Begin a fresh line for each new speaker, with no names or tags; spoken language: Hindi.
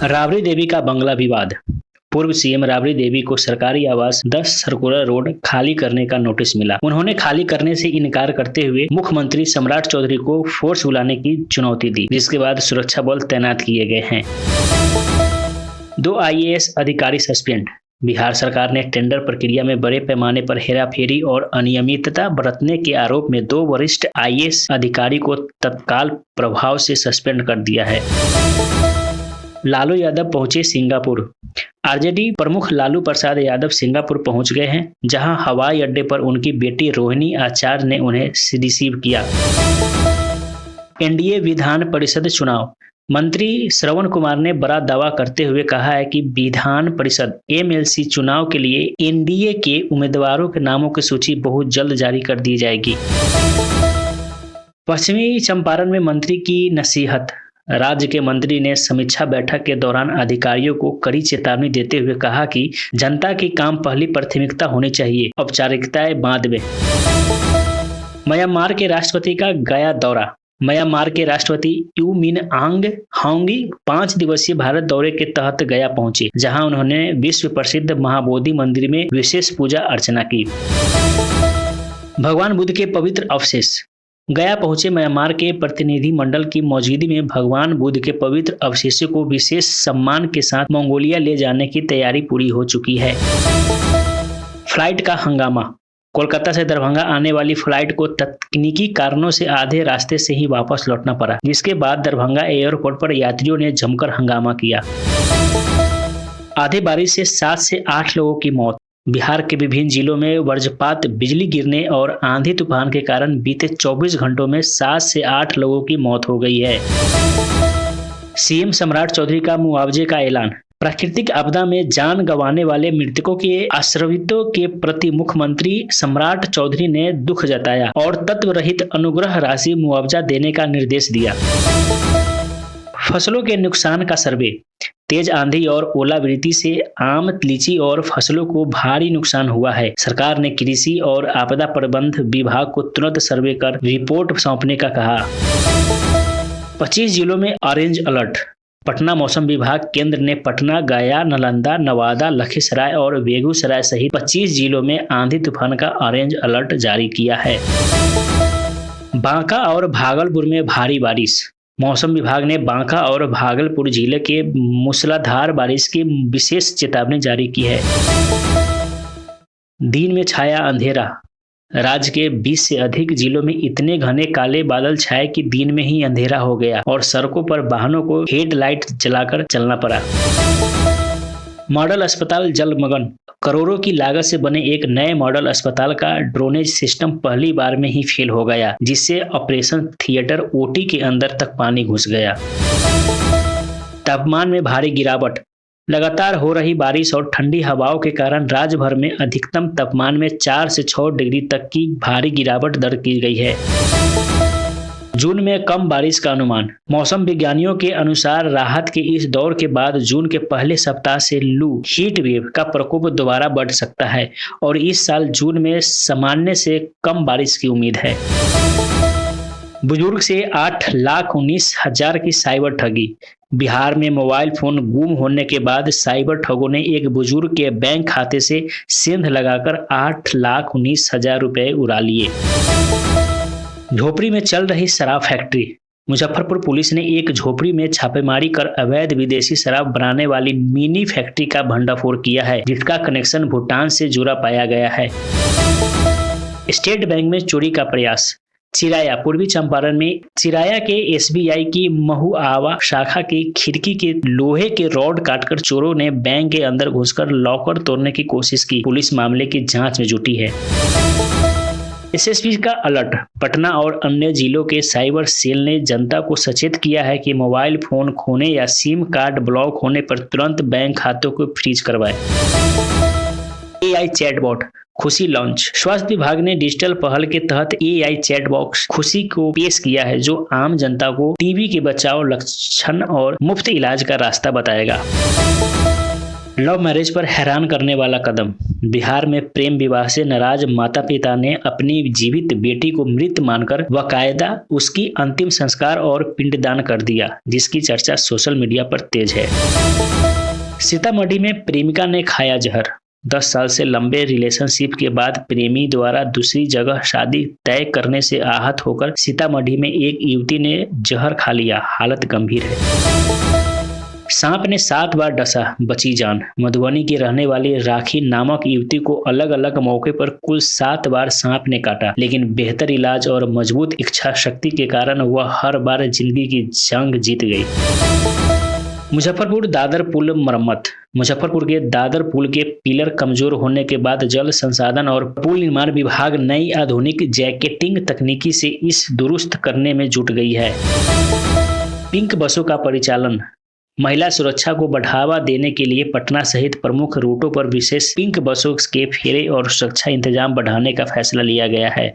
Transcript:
राबड़ी देवी का बंगला विवाद। पूर्व सीएम राबड़ी देवी को सरकारी आवास 10 सर्कुलर रोड खाली करने का नोटिस मिला। उन्होंने खाली करने से इनकार करते हुए मुख्यमंत्री सम्राट चौधरी को फोर्स बुलाने की चुनौती दी, जिसके बाद सुरक्षा बल तैनात किए गए हैं। 2 आईएएस अधिकारी सस्पेंड। बिहार सरकार ने टेंडर प्रक्रिया में बड़े पैमाने पर हेराफेरी और अनियमितता बरतने के आरोप में 2 वरिष्ठ आईएएस अधिकारी को तत्काल प्रभाव से सस्पेंड कर दिया है। लालू यादव पहुंचे सिंगापुर। आरजेडी प्रमुख लालू प्रसाद यादव सिंगापुर पहुंच गए हैं, जहां हवाई अड्डे पर उनकी बेटी रोहिणी आचार्य ने उन्हें रिसीव किया। एनडीए विधान परिषद चुनाव। मंत्री श्रवण कुमार ने बड़ा दावा करते हुए कहा है कि विधान परिषद एमएलसी चुनाव के लिए एनडीए के उम्मीदवारों के नामों की सूची बहुत जल्द जारी कर दी जाएगी। पश्चिमी चंपारण में मंत्री की नसीहत। राज्य के मंत्री ने समीक्षा बैठक के दौरान अधिकारियों को कड़ी चेतावनी देते हुए कहा कि जनता के काम पहली प्राथमिकता होनी चाहिए, औपचारिकताएं बाद में। म्यांमार के राष्ट्रपति का गया दौरा। म्यांमार के राष्ट्रपति यू मिन आंग हांगी 5 दिवसीय भारत दौरे के तहत गया पहुंचे, जहां उन्होंने विश्व प्रसिद्ध महाबोधि मंदिर में विशेष पूजा अर्चना की। भगवान बुद्ध के पवित्र अवशेष। गया पहुंचे म्यांमार के प्रतिनिधि मंडल की मौजूदगी में भगवान बुद्ध के पवित्र अवशेषों को विशेष सम्मान के साथ मंगोलिया ले जाने की तैयारी पूरी हो चुकी है। फ्लाइट का हंगामा। कोलकाता से दरभंगा आने वाली फ्लाइट को तकनीकी कारणों से आधे रास्ते से ही वापस लौटना पड़ा, जिसके बाद दरभंगा एयरपोर्ट पर यात्रियों ने जमकर हंगामा किया। आधे बारिश से 7 से 8 लोगों की मौत। बिहार के विभिन्न जिलों में वज्रपात, बिजली गिरने और आंधी तूफान के कारण बीते 24 घंटों में 7 से 8 लोगों की मौत हो गई है। सीएम सम्राट चौधरी का मुआवजे का ऐलान। प्राकृतिक आपदा में जान गंवाने वाले मृतकों के आश्रितों के प्रति मुख्यमंत्री सम्राट चौधरी ने दुख जताया और तत्व रहित अनुग्रह राशि मुआवजा देने का निर्देश दिया। फसलों के नुकसान का सर्वे। तेज आंधी और ओलावृष्टि से आम, लीची और फसलों को भारी नुकसान हुआ है। सरकार ने कृषि और आपदा प्रबंध विभाग को तुरंत सर्वे कर रिपोर्ट सौंपने का कहा। 25 जिलों में ऑरेंज अलर्ट। पटना मौसम विभाग केंद्र ने पटना, गया, नालंदा, नवादा, लखीसराय और बेगूसराय सहित 25 जिलों में आंधी तूफान का ऑरेंज अलर्ट जारी किया है। बांका और भागलपुर में भारी बारिश। मौसम विभाग ने बांका और भागलपुर जिले के मूसलाधार बारिश की विशेष चेतावनी जारी की है। दिन में छाया अंधेरा। राज्य के 20 से अधिक जिलों में इतने घने काले बादल छाए कि दिन में ही अंधेरा हो गया और सड़कों पर वाहनों को हेडलाइट जलाकर चलना पड़ा। मॉडल अस्पताल जलमग्न। करोड़ों की लागत से बने एक नए मॉडल अस्पताल का ड्रेनेज सिस्टम पहली बार में ही फेल हो गया, जिससे ऑपरेशन थिएटर ओटी के अंदर तक पानी घुस गया। तापमान में भारी गिरावट। लगातार हो रही बारिश और ठंडी हवाओं के कारण राज्य भर में अधिकतम तापमान में 4 से 6 डिग्री तक की भारी गिरावट दर्ज की गई है। जून में कम बारिश का अनुमान। मौसम विज्ञानियों के अनुसार राहत के इस दौर के बाद जून के पहले सप्ताह से लू हीट वेव का प्रकोप दोबारा बढ़ सकता है और इस साल जून में सामान्य से कम बारिश की उम्मीद है। बुजुर्ग से 8,19,000 की साइबर ठगी। बिहार में मोबाइल फोन गुम होने के बाद साइबर ठगों ने एक बुजुर्ग के बैंक खाते से सेंध लगाकर 8,19,000 रुपए उड़ा लिए। झोपड़ी में चल रही शराब फैक्ट्री। मुजफ्फरपुर पुलिस ने एक झोपड़ी में छापेमारी कर अवैध विदेशी शराब बनाने वाली मिनी फैक्ट्री का भंडाफोड़ किया है, जिसका कनेक्शन भूटान से जुड़ा पाया गया है। स्टेट बैंक में चोरी का प्रयास। चिराया। पूर्वी चंपारण में चिराया के एसबीआई की महुआवा शाखा की खिड़की के लोहे के रॉड काटकर चोरों ने बैंक के अंदर घुसकर लॉकर तोड़ने की कोशिश की। पुलिस मामले की जांच में जुटी है। एसएसपी का अलर्ट। पटना और अन्य जिलों के साइबर सेल ने जनता को सचेत किया है कि मोबाइल फोन खोने या सिम कार्ड ब्लॉक होने पर तुरंत बैंक खातों को फ्रीज करवाएं। एआई चैटबॉट खुशी लॉन्च। स्वास्थ्य विभाग ने डिजिटल पहल के तहत एआई चैटबॉक्स खुशी को पेश किया है, जो आम जनता को टीबी के बचाव, लक्षण और मुफ्त इलाज का रास्ता बताएगा। लव मैरिज पर हैरान करने वाला कदम। बिहार में प्रेम विवाह से नाराज माता पिता ने अपनी जीवित बेटी को मृत मानकर बाकायदा उसकी अंतिम संस्कार और पिंडदान कर दिया, जिसकी चर्चा सोशल मीडिया पर तेज है। सीतामढ़ी में प्रेमिका ने खाया जहर। 10 साल से लंबे रिलेशनशिप के बाद प्रेमी द्वारा दूसरी जगह शादी तय करने से आहत होकर सीतामढ़ी में एक युवती ने जहर खा लिया, हालत गंभीर है। सांप ने 7 बार डसा, बची जान। मधुबनी की रहने वाली राखी नामक युवती को अलग अलग मौके पर कुल 7 बार सांप ने काटा, लेकिन बेहतर इलाज और मजबूत इच्छा शक्ति के कारण वह हर बार जिंदगी की जंग जीत गई। मुजफ्फरपुर दादर पुल मरम्मत। मुजफ्फरपुर के दादर पुल के पिलर कमजोर होने के बाद जल संसाधन और पुल निर्माण विभाग नई आधुनिक जैकेटिंग तकनीकी से इस दुरुस्त करने में जुट गई है। पिंक बसों का परिचालन। महिला सुरक्षा को बढ़ावा देने के लिए पटना सहित प्रमुख रूटों पर विशेष पिंक बसों के फेरे और सुरक्षा इंतजाम बढ़ाने का फैसला लिया गया है।